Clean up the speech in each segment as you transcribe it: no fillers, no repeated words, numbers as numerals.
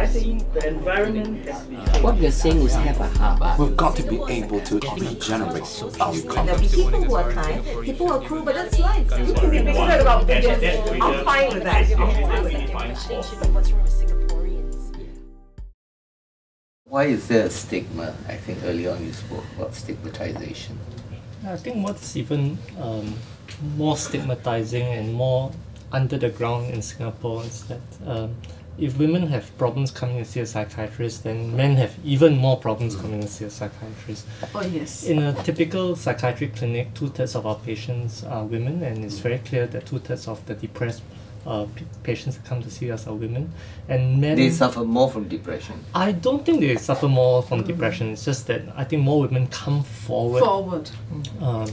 I think the environment has been... What we're saying is have a heart. We've got to be able to regenerate our There'll be people who are kind, people who are cruel, but that's life. You can be bigoted about things. I'm fine with that. Why is there a stigma? I think earlier on you spoke about stigmatization. I think what's even more stigmatizing and more under the ground in Singapore is that if women have problems coming to see a psychiatrist, then men have even more problems coming to see a psychiatrist. Oh yes. In a typical psychiatric clinic, 2/3 of our patients are women, and it's very clear that 2/3 of the depressed patients that come to see us are women. And men... They suffer more from depression. I don't think they suffer more from depression. It's just that I think more women come forward.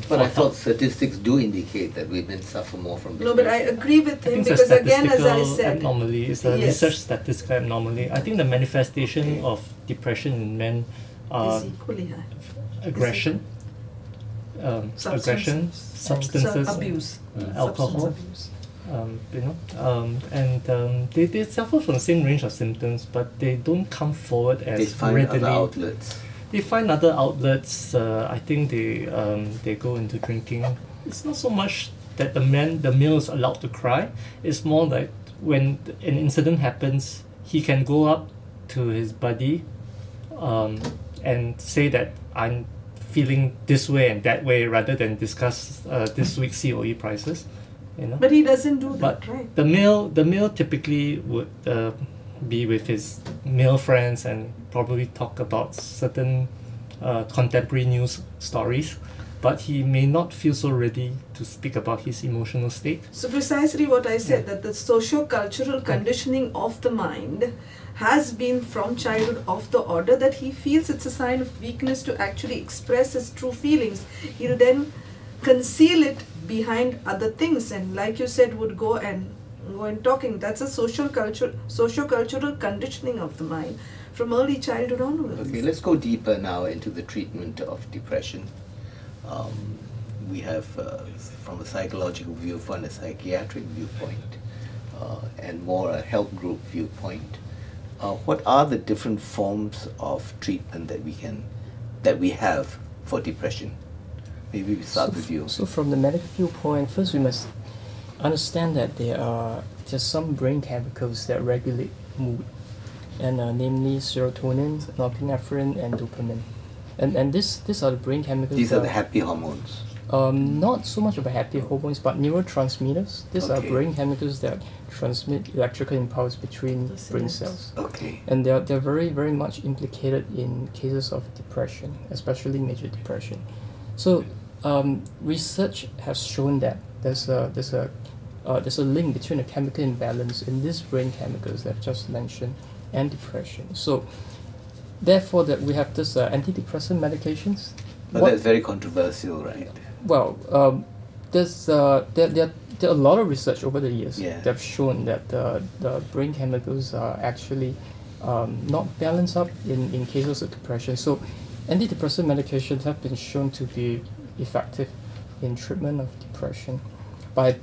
But I thought statistics do indicate that women suffer more from depression. No, but I agree with him because again, as I said, abnormally. It's a research statistical anomaly. I think the manifestation of depression in men are is equally high. Aggression, substances, abuse, alcohol. They suffer from the same range of symptoms, but they don't come forward as they find readily. Other outlets. They find other outlets. I think they go into drinking. It's not so much that the male is allowed to cry. It's more like when an incident happens, he can go up to his buddy and say that I'm feeling this way and that way, rather than discuss this week's COE prices. You know? But he doesn't do that, but right? The male typically would be with his male friends and probably talk about certain contemporary news stories, but he may not feel so ready to speak about his emotional state. So precisely what I said, that the socio-cultural conditioning of the mind has been from childhood of the order that he feels it's a sign of weakness to actually express his true feelings. He'll then conceal it behind other things, and like you said, would go and talking. That's a socio-cultural conditioning of the mind from early childhood onwards. Okay, let's go deeper now into the treatment of depression. We have, from a psychological viewpoint, a psychiatric viewpoint, and more a help group viewpoint. What are the different forms of treatment that we have for depression? Maybe we start with you. So from the medical viewpoint, first we must understand that there are just some brain chemicals that regulate mood, and namely serotonin, norepinephrine, and dopamine. And these are the brain chemicals. These are the happy hormones. Not so much about happy hormones, but neurotransmitters. These are brain chemicals that transmit electrical impulse between brain cells. Okay. And they're very, very much implicated in cases of depression, especially major depression. So research has shown that there's a link between a chemical imbalance in these brain chemicals that I've just mentioned and depression. So therefore, that we have this antidepressant medications. But that's very controversial, right? Well, there are a lot of research over the years that have shown that the brain chemicals are actually not balanced up in cases of depression. So antidepressant medications have been shown to be effective in treatment of depression by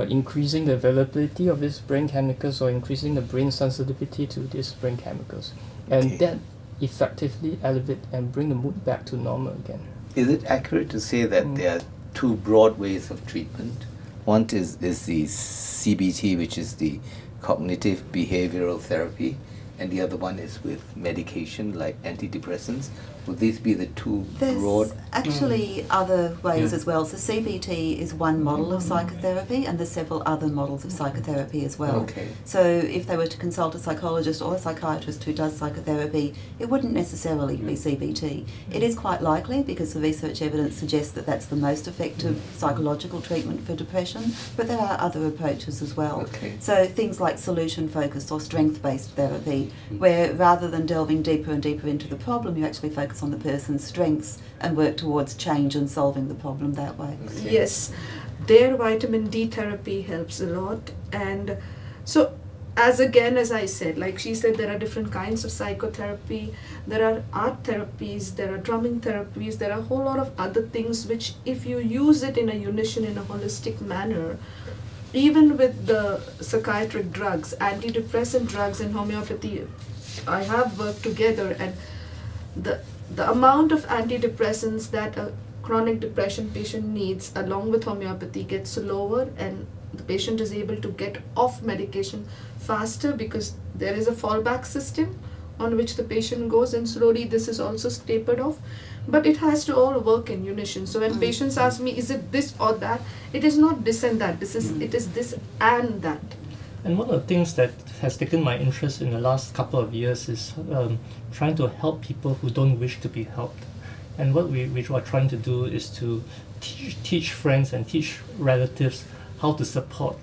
increasing the availability of these brain chemicals or increasing the brain sensitivity to these brain chemicals. And that effectively elevate and bring the mood back to normal again. Is it accurate to say that there are two broad ways of treatment? One is the CBT, which is the cognitive behavioral therapy, and the other one is with medication like antidepressants. Would these be the two broad? There's actually other ways as well. So CBT is one model of psychotherapy, and there's several other models of psychotherapy as well. Okay. So if they were to consult a psychologist or a psychiatrist who does psychotherapy, it wouldn't necessarily be CBT. It is quite likely, because the research evidence suggests that that's the most effective psychological treatment for depression, but there are other approaches as well. Okay. So things like solution-focused or strength-based therapy, where rather than delving deeper and deeper into the problem, you actually focus on the person's strengths and work towards change and solving the problem that way. Okay. Yes, their vitamin D therapy helps a lot. And so, as I said, like she said, there are different kinds of psychotherapy. There are art therapies, there are drumming therapies, there are a whole lot of other things which, if you use it in a unison, in a holistic manner, even with the psychiatric drugs, antidepressant drugs and homeopathy, I have worked together, and the amount of antidepressants that a chronic depression patient needs along with homeopathy gets lower, and the patient is able to get off medication faster because there is a fallback system on which the patient goes, and slowly this is also tapered off. But it has to all work in unison. So when patients ask me, is it this or that? It is not this and that. It is this and that. And one of the things that has taken my interest in the last couple of years is trying to help people who don't wish to be helped. And what we are trying to do is to teach friends and teach relatives how to support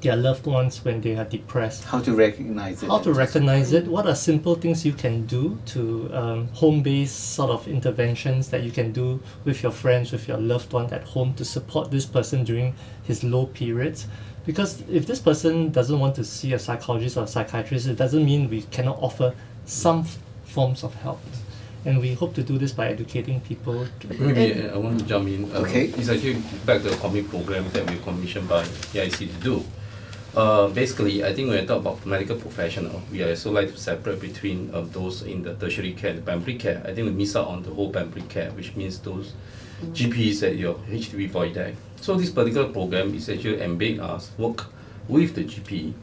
their loved ones when they are depressed. How to recognize it. How to recognize it. What are simple things you can do to home-based sort of interventions that you can do with your friends, with your loved one at home to support this person during his low periods. Because if this person doesn't want to see a psychologist or a psychiatrist, it doesn't mean we cannot offer some forms of help. And we hope to do this by educating people. Maybe I want to jump in. Okay. It's actually back to the commit program that we commissioned by EIC to do. Basically, I think when we talk about medical professional, we also like to separate between those in the tertiary care and the primary care. I think we miss out on the whole primary care, which means those GPs at your HDB void. So this particular program is actually embed us work with the GP.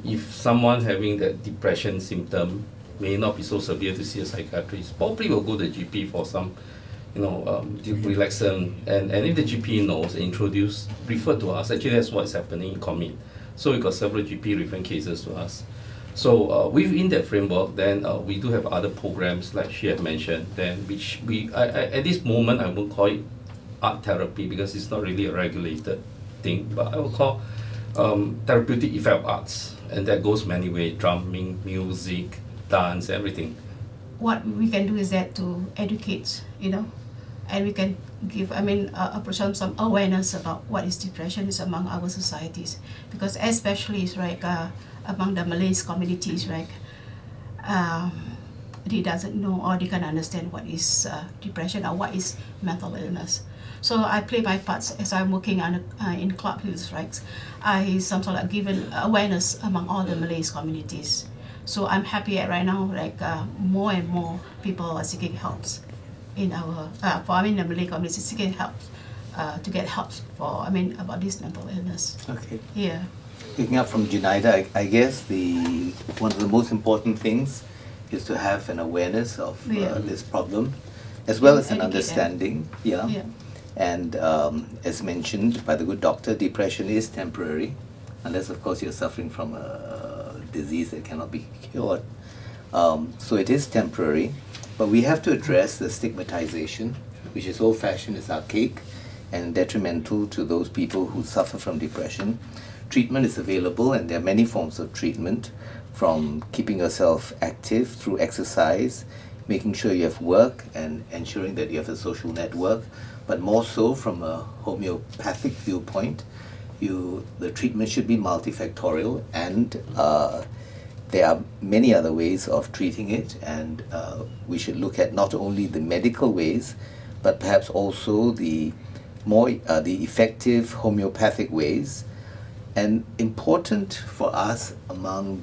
If someone having that depression symptom may not be so severe to see a psychiatrist, probably will go to the GP for some, relaxant. And if the GP knows and refer to us, actually that's what's happening in commit. So we got several GP referring cases to us. So within that framework, then we do have other programs like she had mentioned. Then which at this moment I won't call it art therapy because it's not really a regulated thing, but I will call therapeutic effect arts, and that goes many ways: drumming, music, dance, everything. What we can do is that to educate, and we can give, some awareness about what is depression is among our societies, because especially among the Malays communities, they doesn't know or they can't understand what is depression or what is mental illness. So I play my parts as I'm working in Club Hills, I sometimes given awareness among all the Malays communities. So I'm happy right now, more and more people are seeking help in our, the Malay community seeking help to get help for, about this mental illness. Okay. Yeah. Picking up from Junaida, I guess one of the most important things is to have an awareness of this problem, as well as an understanding. Yeah. And as mentioned by the good doctor, depression is temporary, unless of course you're suffering from a disease that cannot be cured. So it is temporary, but we have to address the stigmatization, which is old-fashioned, is archaic, and detrimental to those people who suffer from depression. Treatment is available, and there are many forms of treatment, from keeping yourself active through exercise, making sure you have work, and ensuring that you have a social network, but more so from a homeopathic viewpoint. The treatment should be multifactorial, and there are many other ways of treating it, and we should look at not only the medical ways, but perhaps also the effective homeopathic ways. And important for us among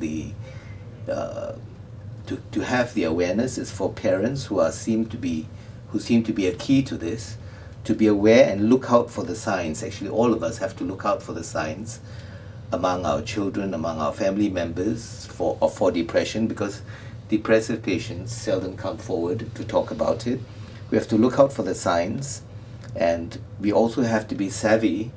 to have the awareness is for parents who seem to be a key to this, to be aware and look out for the signs. Actually, all of us have to look out for the signs among our children, among our family members for depression, because depressive patients seldom come forward to talk about it. We have to look out for the signs, and we also have to be savvy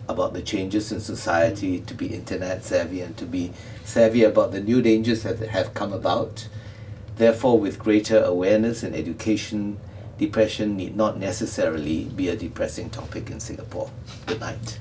about the changes in society, to be internet savvy, and to be savvy about the new dangers that have come about. Therefore, with greater awareness and education, depression need not necessarily be a depressing topic in Singapore. Good night.